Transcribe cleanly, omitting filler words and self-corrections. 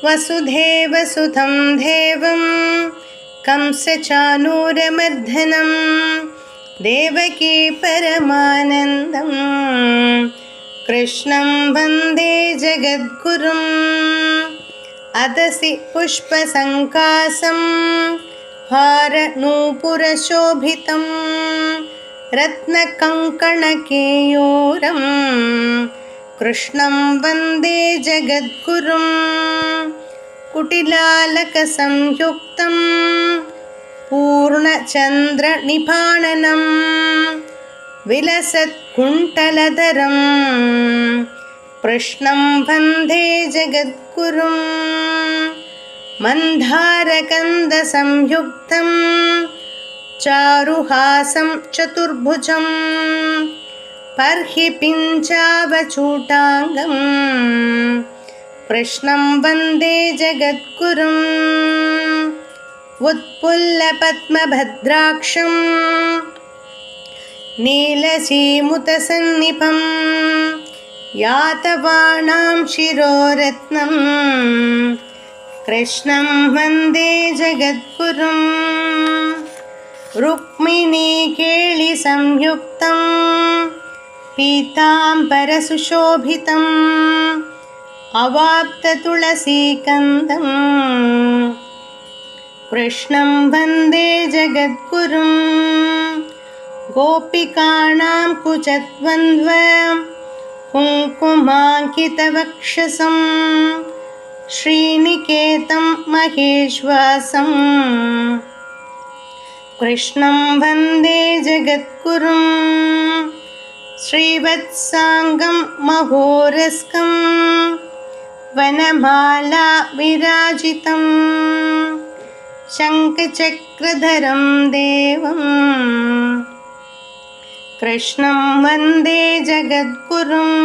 वसुधेवसुतं देवं कंसचाणूरमर्दनं देवकी परमानन्दं कृष्णं वन्दे जगद्गुरुम् अदसि पुष्पसङ्कासं हारनूपुरशोभितं रत्नकङ्कणकेयूरं कृष्णं वन्दे जगद्गुरुम् कुटिलालकसंयुक्तं पूर्णचन्द्रनिभाननं विलसत्कुण्टलधरं कृष्णं वन्दे जगद्गुरुम् मन्दारकन्दसंयुक्तं चारुहासं चतुर्भुजं पर्हिपिञ्चावचूटाङ्गं कृष्णं वन्दे जगद्गुरुम् उत्पुल्लपद्मभद्राक्षं नीलसीमुतसन्निभं यातवाणां शिरोरत्नं कृष्णं वन्दे जगद्गुरुम् रुक्मिणीकेलिसंयुक्तं पीताम्बरसुशोभितम् अवाप्ततुलसीकन्दं कृष्णं वन्दे जगद्गुरुम् गोपिकाणां कुचद्वन्द्वं कुङ्कुमाङ्कितवक्षसं श्रीनिकेतं महेश्वासं कृष्णं वन्दे जगद्गुरुम् श्रीवत्साङ्गं महोरस्कं वनमाला विराजितं शङ्खचक्रधरं देवं कृष्णं वन्दे जगद्गुरुम्